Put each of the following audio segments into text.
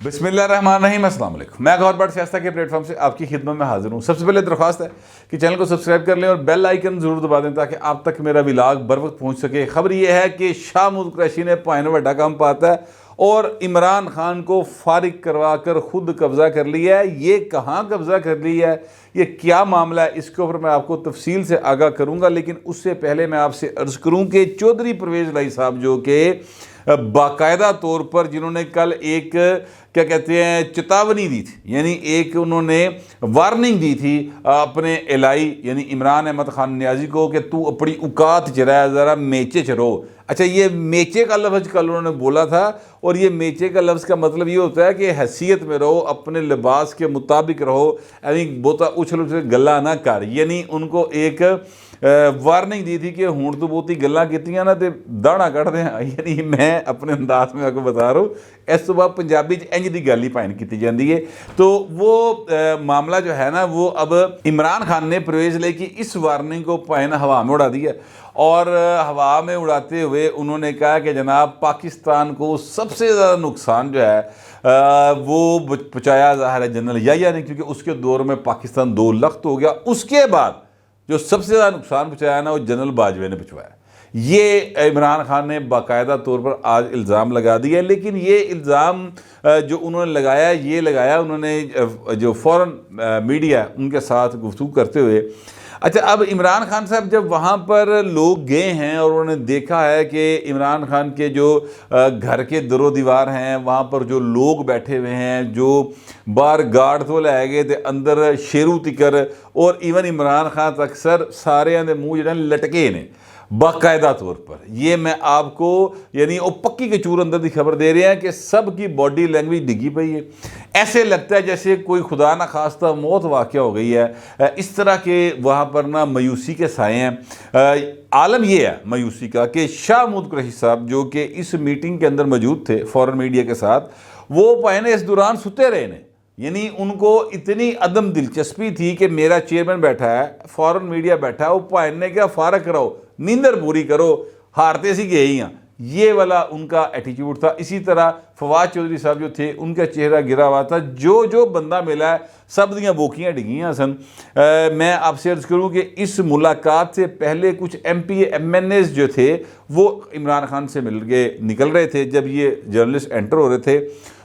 بسم اللہ الرحمن الرحیم۔ السلام علیکم، میں گور بٹ سیاستہ کے پلیٹ فارم سے آپ کی خدمت میں حاضر ہوں۔ سب سے پہلے درخواست ہے کہ چینل کو سبسکرائب کر لیں اور بیل آئیکن ضرور دبا دیں تاکہ آپ تک میرا ولاگ بر وقت پہنچ سکے۔ خبر یہ ہے کہ شاہ محمود قریشی نے پائن وڈا کام پاتا ہے اور عمران خان کو فارغ کروا کر خود قبضہ کر لیا ہے۔ یہ کہاں قبضہ کر لیا ہے، یہ کیا معاملہ ہے، اس کے اوپر میں آپ کو تفصیل سے آگاہ کروں گا، لیکن اس سے پہلے میں آپ سے عرض کروں کہ چودھری پرویز الہی صاحب جو کہ باقاعدہ طور پر جنہوں نے کل ایک کیا کہتے ہیں چتاونی دی تھی، یعنی ایک انہوں نے وارننگ دی تھی اپنے الہی یعنی عمران احمد خان نیازی کو کہ تو اپنی اوقات چرائے ذرا میچے چرو۔ اچھا، یہ میچے کا لفظ کل انہوں نے بولا تھا، اور یہ میچے کا لفظ کا مطلب یہ ہوتا ہے کہ حیثیت میں رہو، اپنے لباس کے مطابق رہو، یعنی بہتا اچھل اچھل گلا نہ کر۔ یعنی ان کو ایک وارننگ دی تھی کہ ہون تو بہتی گلاں کیتیاں نا تے داڑھا کٹ دیں۔ یعنی میں اپنے انداز میں آپ کو بتا رہا ہوں، اس تو بعد پنجابی انج دی گل ہی پائن کی جاتی ہے۔ تو وہ معاملہ جو ہے نا، وہ اب عمران خان نے پرویز الہی کی اس وارننگ کو پائن ہوا میں اڑا دیا، اور ہوا میں اڑاتے ہوئے انہوں نے کہا کہ جناب پاکستان کو سب سے زیادہ نقصان جو ہے وہ پہنچایا ظاہر ہے جنرل یحییٰ نے، کیونکہ اس کے دور میں پاکستان 2 لخت ہو گیا۔ اس کے بعد جو سب سے زیادہ نقصان پہنچایا نا، وہ جنرل باجوہ نے پہنچوایا۔ یہ عمران خان نے باقاعدہ طور پر آج الزام لگا دیا، لیکن یہ الزام جو انہوں نے لگایا، یہ لگایا انہوں نے جو فورن میڈیا ان کے ساتھ گفتگو کرتے ہوئے۔ اچھا، اب عمران خان صاحب جب وہاں پر لوگ گئے ہیں اور انہوں نے دیکھا ہے کہ عمران خان کے جو گھر کے در و دیوار ہیں، وہاں پر جو لوگ بیٹھے ہوئے ہیں، جو باہر گارڈ تو لائے گئے تھے، اندر شیرو تکر اور ایون عمران خان تک سر سارے دے منہ جڑے لٹکے نے باقاعدہ طور پر۔ یہ میں آپ کو یعنی وہ پکی کے چور اندر دی خبر دے رہے ہیں کہ سب کی باڈی لینگویج ڈگی پئی ہے، ایسے لگتا ہے جیسے کوئی خدا نہ خواستہ موت واقع ہو گئی ہے۔ اس طرح کے وہاں پر نا مایوسی کے سائے ہیں۔ عالم یہ ہے مایوسی کا کہ شاہ محمود قریشی صاحب جو کہ اس میٹنگ کے اندر موجود تھے فورن میڈیا کے ساتھ، وہ پہنے اس دوران ستے رہے نے۔ یعنی ان کو اتنی عدم دلچسپی تھی کہ میرا چیئرمین بیٹھا ہے، فورن میڈیا بیٹھا ہے، وہ پہن نے کیا فارغ کراؤ، نیندر پوری کرو، ہارتے سی گئے ہی ہیں، یہ والا ان کا ایٹیٹیوڈ تھا۔ اسی طرح فواد چودھری صاحب جو تھے، ان کا چہرہ گرا ہوا تھا، جو بندہ ملا ہے سب دیاں بوکیاں ڈگیاں سن۔ میں آپ سے عرض کروں کہ اس ملاقات سے پہلے کچھ M P M N As جو تھے وہ عمران خان سے مل کے نکل رہے تھے جب یہ جرنلسٹ انٹر ہو رہے تھے،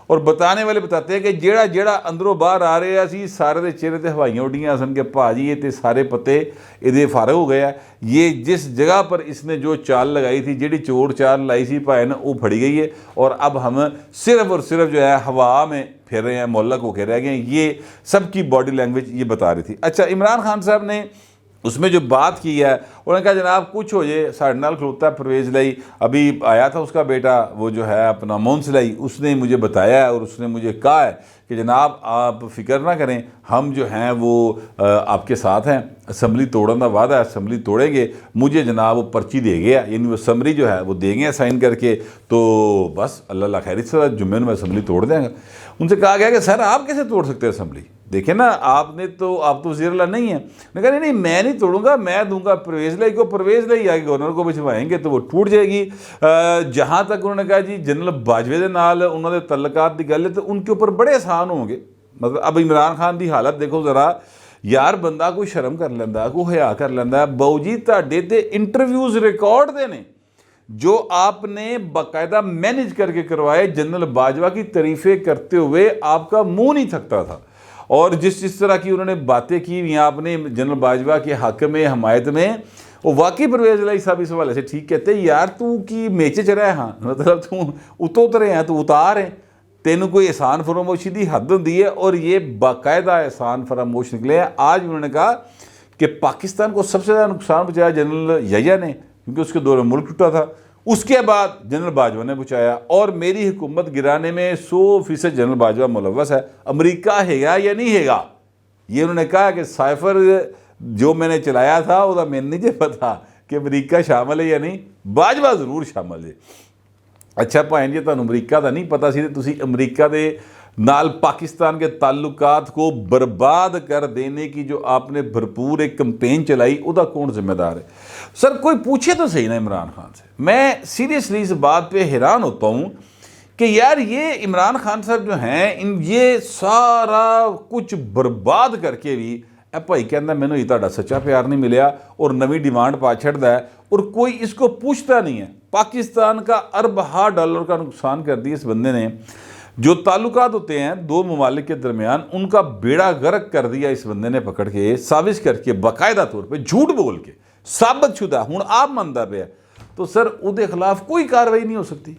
اور بتانے والے بتاتے ہیں کہ جیڑا اندروں باہر آ رہے سی سارے دے چہرے تے ہوائیاں اڈیاں سن کہ پاجی یہ تے سارے پتے یہ فارغ ہو گیا۔ یہ جس جگہ پر اس نے جو چال لگائی تھی، جیڑی چور چال لائی سی پائے نا، وہ پھڑی گئی ہے، اور اب ہم صرف اور صرف جو ہے ہوا میں پھر رہے ہیں، معلق ہو کے رہ گئے ہیں۔ یہ سب کی باڈی لینگویج یہ بتا رہی تھی۔ اچھا، عمران خان صاحب نے اس میں جو بات کی ہے، انہوں نے کہا جناب کچھ ہو جائے ساڑھے نال کھلوتا ہے پرویز الہی، ابھی آیا تھا اس کا بیٹا وہ جو ہے اپنا مونس الہی، اس نے مجھے بتایا ہے اور اس نے مجھے کہا ہے کہ جناب آپ فکر نہ کریں، ہم جو ہیں وہ آپ کے ساتھ ہیں، اسمبلی توڑن کا وعدہ ہے، اسمبلی توڑیں گے، مجھے جناب وہ پرچی دے گیا، یعنی وہ اسمبلی جو ہے وہ دیں گے سائن کر کے، تو بس اللہ خیریت سے جمعے میں اسمبلی توڑ دیں گا۔ ان سے کہا گیا کہ سر آپ کیسے توڑ سکتے ہیں اسمبلی، دیکھیں نا آپ تو وزیر اللہ نہیں ہیں۔ میں کہا نہیں میں نہیں توڑوں گا، میں دوں گا پرویز الہی کو، پرویز الہی آگے گورنر کو بچھوائیں گے تو وہ ٹوٹ جائے گی۔ جہاں تک انہوں نے کہا جی جنرل باجوہ دے نال انہوں نے تعلقات دی گل ہے تو ان کے اوپر بڑے آسان ہوں گے۔ مطلب اب عمران خان دی حالت دیکھو ذرا، یار بندہ کوئی شرم کر لیندہ، کوئی حیا کر لیندہ، باؤ جی تہاڈے تے انٹرویوز ریکارڈ دے نے جو آپ نے باقاعدہ مینیج کر کے کروائے، جنرل باجوہ کی تعریفیں کرتے ہوئے آپ کا منہ نہیں تھکتا تھا، اور جس طرح کی انہوں نے باتیں کی ہوئی آپ نے جنرل باجوہ کے حق میں حمایت میں، وہ واقعی پرویز الہی صاحب اس حوالے سے ٹھیک کہتے ہیں، یار تو کی میچے چرا ہے، ہاں مطلب تو اترے ہیں، تو اتار ہیں، تینوں کوئی احسان فراموشی دی حد ہوندی ہے، اور یہ باقاعدہ احسان فراموش نکلے ہیں۔ آج انہوں نے کہا کہ پاکستان کو سب سے زیادہ نقصان پہنچایا جنرل یحییٰ نے، کیونکہ اس کے دور میں ملک ٹوٹا تھا، اس کے بعد جنرل باجوہ نے پہنچایا، اور میری حکومت گرانے میں 100% جنرل باجوہ ملوث ہے۔ امریکہ ہے گا یا نہیں ہے گا، یہ انہوں نے کہا کہ سائفر جو میں نے چلایا تھا وہ میں نہیں جے پتا کہ امریکہ شامل ہے یا نہیں، باجوہ ضرور شامل ہے۔ اچھا بھائن جی تمہیں امریکہ دا نہیں پتا سی تو تسی امریکہ دے نال پاکستان کے تعلقات کو برباد کر دینے کی جو آپ نے بھرپور ایک کمپین چلائی، او دا کون ذمہ دار ہے؟ سر کوئی پوچھے تو صحیح نا عمران خان سے۔ میں سیریسلی اس بات پہ حیران ہوتا ہوں کہ یار یہ عمران خان صاحب جو ہیں یہ سارا کچھ برباد کر کے بھی اے بھائی کہنا مینوں یہ تہاڈا سچا پیار نہیں ملیا اور نویں ڈیمانڈ پا چھڑدا ہے اور کوئی اس کو پوچھتا نہیں ہے۔ پاکستان کا اربہ ڈالر کا نقصان کر دیا اس بندے نے۔ جو تعلقات ہوتے ہیں دو ممالک کے درمیان ان کا بیڑا غرق کر دیا اس بندے نے پکڑ کے، سازش کر کے، باقاعدہ طور پہ جھوٹ بول کے، ثابت شدہ ہوں آپ مندا پہ ہے تو سر اودے خلاف کوئی کاروائی نہیں ہو سکتی۔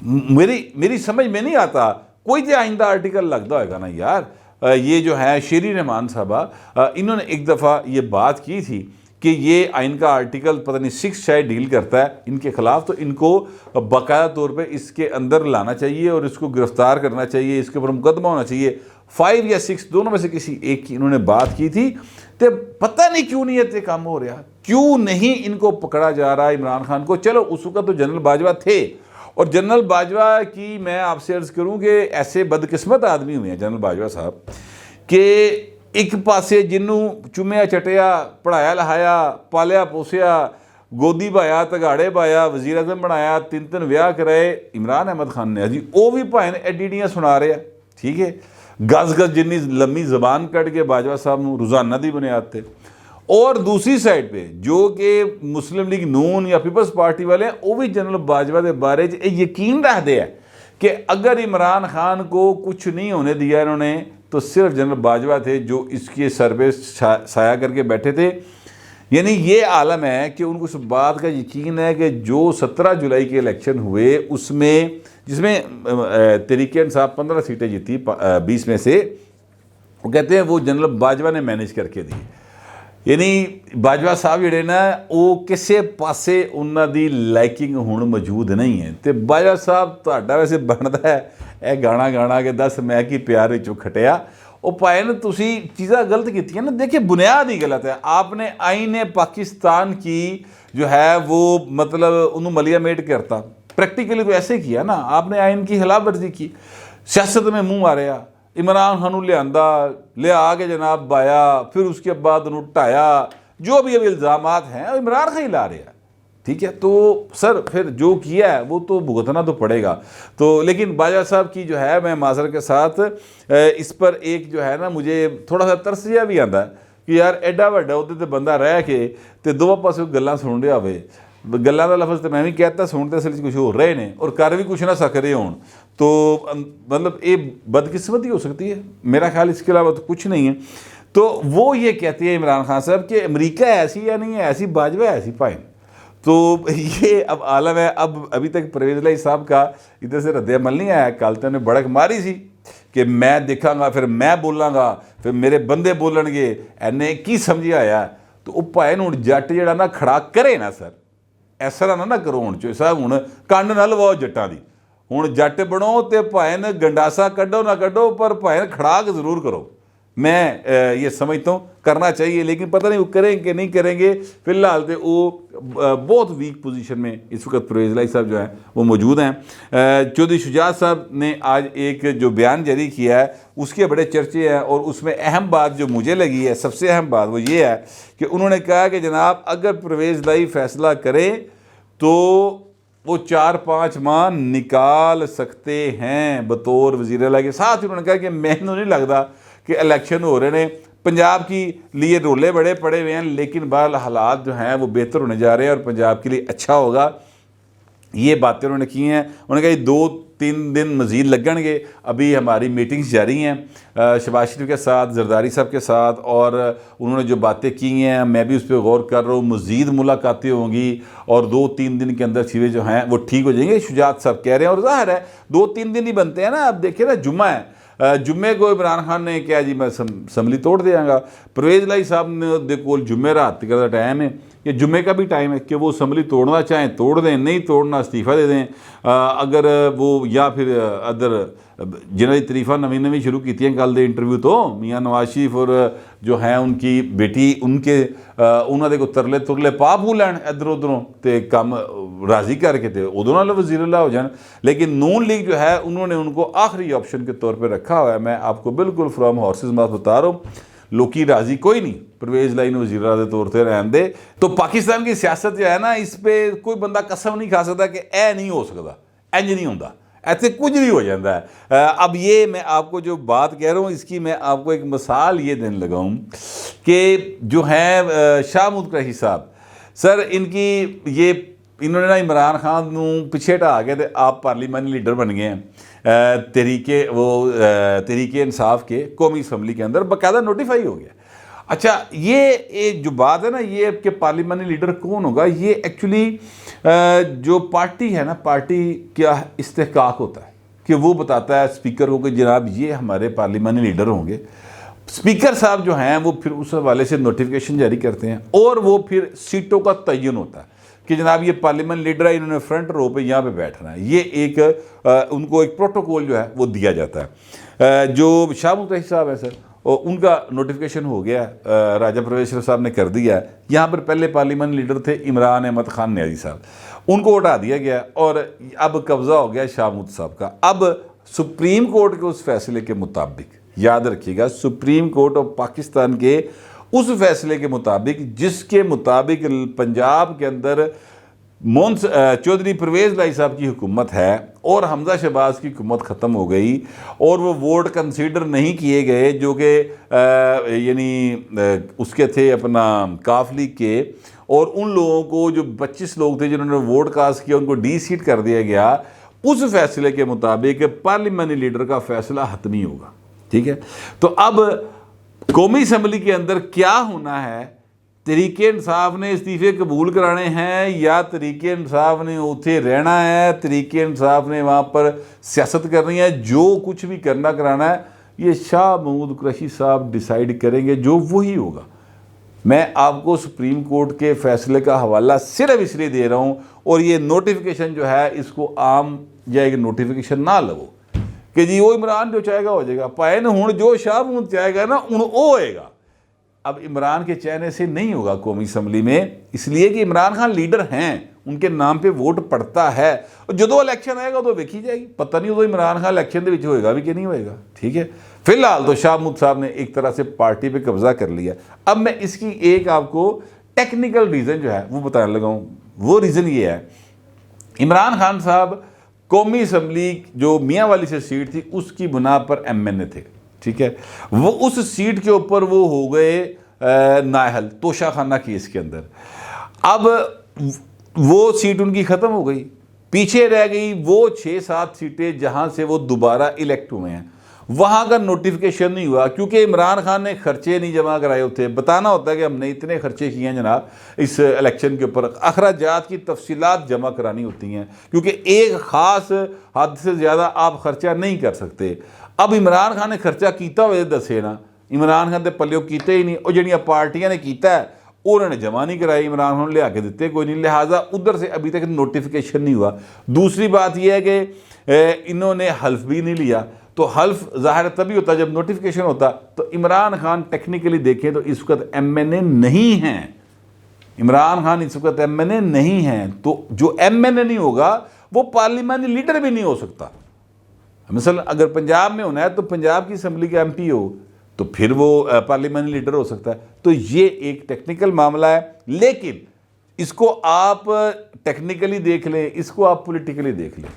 میری سمجھ میں نہیں آتا کوئی جو آئندہ آرٹیکل لگتا ہوئے گا نا یار، یہ جو ہے شیری رحمان صاحبہ انہوں نے ایک دفعہ یہ بات کی تھی کہ یہ آئین کا آرٹیکل پتہ نہیں 6 شاید ڈیل کرتا ہے ان کے خلاف، تو ان کو باقاعدہ طور پہ اس کے اندر لانا چاہیے اور اس کو گرفتار کرنا چاہیے، اس کے اوپر مقدمہ ہونا چاہیے۔ 5 یا 6 دونوں میں سے کسی ایک کی انہوں نے بات کی تھی، تو پتہ نہیں کیوں نہیں یہ کام ہو رہا، کیوں نہیں ان کو پکڑا جا رہا عمران خان کو۔ چلو اس وقت تو جنرل باجوہ تھے، اور جنرل باجوہ کی میں آپ سے عرض کروں کہ ایسے بدقسمت آدمی ہوئے ہیں جنرل باجوہ صاحب کہ ایک پاسے جنوں چومیا چٹیا، پڑھایا لہایا، پالیا پوسیا، گودی بایا، تگاڑے بایا، وزیر اعظم بنایا، 3 ویاہ کرائے عمران احمد خان نے، جی وہ بھی بھائیں ایڈیڈیاں سنا رہے ہیں، ٹھیک ہے، گز جنی لمبی زبان کٹ کے باجوہ صاحب روزانہ دی بنیاد تھے۔ اور دوسری سائڈ پہ جو کہ مسلم لیگ نون یا پیپلز پارٹی والے ہیں وہ بھی جنرل باجوہ دے بارے یقین رکھتے ہیں کہ اگر عمران خان کو کچھ نہیں ہونے دیا انہوں نے تو صرف جنرل باجوہ تھے جو اس کے سر پہ سایہ کر کے بیٹھے تھے۔ یعنی یہ عالم ہے کہ ان کو اس بات کا یقین ہے کہ جو 17 جولائی کے الیکشن ہوئے اس میں جس میں تحریک انصاف 15 سیٹیں جیتی 20 میں سے، وہ کہتے ہیں وہ جنرل باجوہ نے مینیج کر کے دی۔ یعنی باجوہ صاحب جڑے نا وہ کسے پاسے انہاں دی لائکنگ ہون موجود نہیں ہے، تے باجوہ صاحب تہاڈا ویسے بندا ہے اے گانا گانا کہ دس میں کی پیار وچوں کھٹیا، وہ پائے نا تسی چیزاں غلط کیتی ہیں نا، دیکھیں بنیاد ہی غلط ہے۔ آپ نے آئین پاکستان کی جو ہے وہ مطلب انہوں ملیہ میٹ کرتا، پریکٹیکلی تو ایسے کیا نا، آپ نے آئین کی خلاف ورزی کی، سیاست میں منہ ماریا، عمران خان لے آگے جناب بایا، پھر اس کے بعد انہوں ٹایا، جو بھی ابھی الزامات ہیں عمران خان ہی لا رہے ہیں، ٹھیک ہے۔ تو سر پھر جو کیا ہے وہ تو بھگتنا تو پڑے گا۔ تو لیکن باجوہ صاحب کی جو ہے میں معذرت کے ساتھ اس پر ایک جو ہے نا مجھے تھوڑا سا ترسیا بھی آتا ہے کہ یار ایڈا وڈا ادھر تے بندہ رہ کے تے دو پاسے گلاں سن رہا ہوئے، گلاں دا لفظ تو میں بھی کہتا سنتے اصل کچھ ہو رہے نے اور کر بھی کچھ نہ سک رہے ہون، تو مطلب یہ بدقسمتی ہو سکتی ہے، میرا خیال اس کے علاوہ تو کچھ نہیں ہے۔ تو وہ یہ کہتے ہیں عمران خان صاحب کہ امریکہ ایسی یا نہیں ہے ایسی، باجوہ ایسی پائیں، تو یہ اب عالم ہے۔ ابھی تک پرویز الہی صاحب کا ادھر سے رد عمل نہیں آیا، کل تو انہیں بڑک ماری سی کہ میں دیکھاں گا پھر میں بولاں گا پھر میرے بندے بولن گے، اینے کی سمجھا آیا، تو وہ پائے ہوں جٹ جڑا نا کھڑا کرے نا سر، اس طرح نہ کرو ہوں چوئی صاحب، ہوں کنڈ نہ لواؤ جٹاں دی، ہوں جٹ بنو تے پائے گنڈاسا کڈو نہ کڈو پر پائے کھڑا کے ضرور کرو۔ میں یہ سمجھتا ہوں کرنا چاہیے، لیکن پتہ نہیں وہ کریں کہ نہیں کریں گے۔ فی الحال تو وہ بہت ویک پوزیشن میں اس وقت پرویز الہی صاحب جو ہیں وہ موجود ہیں۔ چودھری شجاعت صاحب نے آج ایک جو بیان جاری کیا ہے اس کے بڑے چرچے ہیں، اور اس میں اہم بات جو مجھے لگی ہے سب سے اہم بات وہ یہ ہے کہ انہوں نے کہا کہ جناب اگر پرویز الہی فیصلہ کرے تو وہ 4-5 ماہ نکال سکتے ہیں بطور وزیر اعلیٰ کے۔ ساتھ انہوں نے کہا کہ مینوں نہیں لگتا کہ الیکشن ہو رہے ہیں، پنجاب کی لیے رولے بڑے پڑے ہوئے ہیں، لیکن بہرحال حالات جو ہیں وہ بہتر ہونے جا رہے ہیں اور پنجاب کے لیے اچھا ہوگا۔ یہ باتیں انہوں نے کی ہیں، انہوں نے کہا 2-3 دن مزید لگن گے، ابھی ہماری میٹنگز جاری ہیں شہباز شریف کے ساتھ، زرداری صاحب کے ساتھ، اور انہوں نے جو باتیں کی ہیں میں بھی اس پہ غور کر رہا ہوں، مزید ملاقاتیں ہوں گی اور 2-3 دن کے اندر چیزیں جو ہیں وہ ٹھیک ہو جائیں گے، شجاعت صاحب کہہ رہے ہیں۔ اور ظاہر ہے 2-3 دن ہی بنتے ہیں نا، اب دیکھیں نا جمعہ ہے، جمعے کو عمران خان نے کیا جی میں اسمبلی توڑ دیا گا، پرویز الہی صاحب نے دیکھو جمعے رات کا ٹائم ہے، یہ جمعے کا بھی ٹائم ہے کہ وہ اسمبلی توڑنا چاہیں توڑ دیں، نہیں توڑنا استعفیٰ دے دیں۔ اگر وہ یا پھر ادھر جنہوں نے طریفہ نویں شروع کی ہیں کل دے انٹرویو تو میاں نواز شریف اور جو ہیں ان کی بیٹی ان کے انہوں نے کو ترلے پا پو لین ادھر ادھروں تے کام راضی کر کے تے ادھر والے وزیر اللہ ہو جان، لیکن نون لیگ جو ہے انہوں نے ان کو آخری آپشن کے طور پہ رکھا ہوا ہے۔ میں آپ کو بالکل فرام ہارسز بات بتا رہا ہوں، لوکی راضی کوئی نہیں پرویز الہی نے وزیر اعلیٰ کے طور پہ رہن دے۔ تو پاکستان کی سیاست جو ہے نا اس پہ کوئی بندہ قسم نہیں کھا سکتا کہ اے نہیں ہو سکتا، انج نہیں ہوتا، ایسے کچھ نہیں ہو جاتا ہے۔ اب یہ میں آپ کو جو بات کہہ رہا ہوں اس کی میں آپ کو ایک مثال یہ دینے لگا ہوں کہ جو ہیں شاہ محمود قریشی صاحب، سر ان کی یہ انہوں نے نا عمران خان نو پیچھے ہٹا کے آپ پارلیمانی لیڈر بن گئے ہیں تحریک انصاف کے قومی اسمبلی کے اندر، باقاعدہ نوٹیفائی ہو گیا۔ اچھا یہ جو بات ہے نا یہ کہ پارلیمانی لیڈر کون ہوگا، یہ ایکچولی جو پارٹی ہے نا، پارٹی کیا استحقاق ہوتا ہے کہ وہ بتاتا ہے اسپیکر کو کہ جناب یہ ہمارے پارلیمانی لیڈر ہوں گے۔ اسپیکر صاحب جو ہیں وہ پھر اس حوالے سے نوٹیفیکیشن جاری کرتے ہیں اور وہ پھر سیٹوں کا تعین ہوتا ہے کہ جناب یہ پارلیمنٹ لیڈر ہے، انہوں نے فرنٹ رو پہ یہاں پہ بیٹھنا ہے۔ یہ ایک ان کو ایک پروٹوکول جو ہے وہ دیا جاتا ہے۔ جو شاہ محمود قریشی صاحب ہیں سر، ان کا نوٹیفیکیشن ہو گیا، راجہ پرویز شرف صاحب نے کر دیا ہے۔ یہاں پر پہلے پارلیمنٹ لیڈر تھے عمران احمد خان نیازی صاحب، ان کو ہٹا دیا گیا اور اب قبضہ ہو گیا شاہ محمود صاحب کا۔ اب سپریم کورٹ کے اس فیصلے کے مطابق، یاد رکھیے گا، سپریم کورٹ آف پاکستان کے اس فیصلے کے مطابق جس کے مطابق پنجاب کے اندر چودھری پرویز لائی صاحب کی حکومت ہے اور حمزہ شہباز کی حکومت ختم ہو گئی اور وہ ووٹ کنسیڈر نہیں کیے گئے جو کہ یعنی اس کے تھے اپنا کاف لیگ کے، اور ان لوگوں کو جو 25 لوگ تھے جنہوں نے ووٹ کاسٹ کیا ان کو ڈی سیٹ کر دیا گیا۔ اس فیصلے کے مطابق پارلیمانی لیڈر کا فیصلہ حتمی ہوگا، ٹھیک ہے۔ تو اب قومی اسمبلی کے اندر کیا ہونا ہے، تحریک انصاف نے استعفے قبول کرانے ہیں یا تحریک انصاف نے اتنے رہنا ہے، تحریک انصاف نے وہاں پر سیاست کرنی ہے، جو کچھ بھی کرنا کرانا ہے یہ شاہ محمود قریشی صاحب ڈیسائیڈ کریں گے، جو وہی ہوگا۔ میں آپ کو سپریم کورٹ کے فیصلے کا حوالہ صرف اس لیے دے رہا ہوں، اور یہ نوٹیفیکیشن جو ہے اس کو عام یا ایک نوٹیفیکیشن نہ لگو کہ جی وہ عمران جو چاہے گا ہو جائے گا، پائے نہ ہوں جو شاہ محمود چاہے گا نا وہ ہوئے گا۔ اب عمران کے چہنے سے نہیں ہوگا قومی اسمبلی میں، اس لیے کہ عمران خان لیڈر ہیں، ان کے نام پہ ووٹ پڑتا ہے، اور جدو الیکشن آئے گا تو دیکھی جائے گی، پتہ نہیں تو عمران خان الیکشن دے وچ ہوئے گا بھی کہ نہیں ہوئے گا، ٹھیک ہے۔ فی الحال تو شاہ محمود صاحب نے ایک طرح سے پارٹی پہ قبضہ کر لیا۔ اب میں اس کی ایک آپ کو ٹیکنیکل ریزن جو ہے وہ بتانے لگا ہوں۔ وہ ریزن یہ ہے، عمران خان صاحب قومی اسمبلی جو میاں والی سے سیٹ تھی اس کی بنا پر ایم این اے تھے، ٹھیک ہے۔ وہ اس سیٹ کے اوپر وہ ہو گئے نااہل توشہ خانہ کیس کے اندر۔ اب وہ سیٹ ان کی ختم ہو گئی، پیچھے رہ گئی وہ 6-7 سیٹیں جہاں سے وہ دوبارہ الیکٹ ہوئے ہیں، وہاں کا نوٹیفیکیشن نہیں ہوا کیونکہ عمران خان نے خرچے نہیں جمع کرائے ہوتے۔ بتانا ہوتا ہے کہ ہم نے اتنے خرچے کیے ہیں جناب اس الیکشن کے اوپر، اخراجات کی تفصیلات جمع کرانی ہوتی ہیں کیونکہ ایک خاص حد سے زیادہ آپ خرچہ نہیں کر سکتے۔ اب عمران خان نے خرچہ کیتا ہوئے دسے نا، عمران خان دے پلیوں کیتے ہی نہیں، اور جڑیاں پارٹیاں نے کیتا ہے انہوں نے جمع نہیں کرائی، عمران خان لے کے دیتے کوئی نہیں، لہٰذا ادھر سے ابھی تک نوٹیفیکیشن نہیں ہوا۔ دوسری بات یہ ہے کہ انہوں نے حلف بھی نہیں لیا، تو حلف ظاہر تبھی ہوتا جب نوٹیفیکیشن ہوتا۔ تو عمران خان ٹیکنیکلی دیکھیں تو اس وقت ایم این اے نہیں ہیں، عمران خان اس وقت ایم این اے نہیں ہیں، تو جو ایم این اے نہیں ہوگا وہ پارلیمانی لیڈر بھی نہیں ہو سکتا۔ مثلا اگر پنجاب میں ہونا ہے تو پنجاب کی اسمبلی کا ایم پی ہو تو پھر وہ پارلیمانی لیڈر ہو سکتا ہے۔ تو یہ ایک ٹیکنیکل معاملہ ہے، لیکن اس کو آپ ٹیکنیکلی دیکھ لیں، اس کو آپ پولیٹیکلی دیکھ لیں۔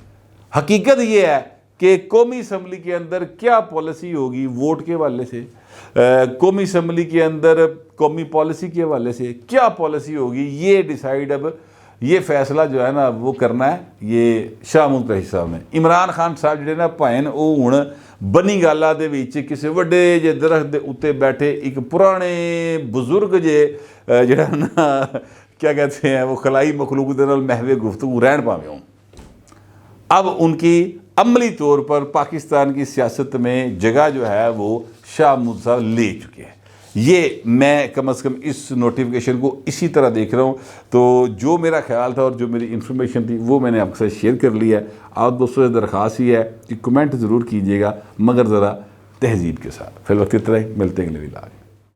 حقیقت یہ ہے کہ قومی اسمبلی کے اندر کیا پالیسی ہوگی ووٹ کے حوالے سے، قومی اسمبلی کے اندر قومی پالیسی کے حوالے سے کیا پالیسی ہوگی، یہ ڈیسائیڈ اب یہ فیصلہ جو ہے نا وہ کرنا ہے یہ شاہ محمود قریشی صاحب نے۔ عمران خان صاحب جڑے نا بھائن وہ ہن بنی گالا دے وچ کسی وڈے جے درخت دے اوتے بیٹھے ایک پرانے بزرگ جے جڑا نا کیا کہتے ہیں وہ خلائی مخلوق دے نال محو گفتگو رہن پاویں ہوں۔ اب ان کی عملی طور پر پاکستان کی سیاست میں جگہ جو ہے وہ شاہ محمود صاحب لے چکے ہیں۔ یہ میں کم از کم اس نوٹیفیکیشن کو اسی طرح دیکھ رہا ہوں۔ تو جو میرا خیال تھا اور جو میری انفارمیشن تھی وہ میں نے آپ کے ساتھ شیئر کر لی ہے۔ آپ دوستوں سے درخواست ہی ہے کہ کمنٹ ضرور کیجیے گا، مگر ذرا تہذیب کے ساتھ۔ فی الوقت اتنا ہی، ملتے ہیں اگلے ولاگ۔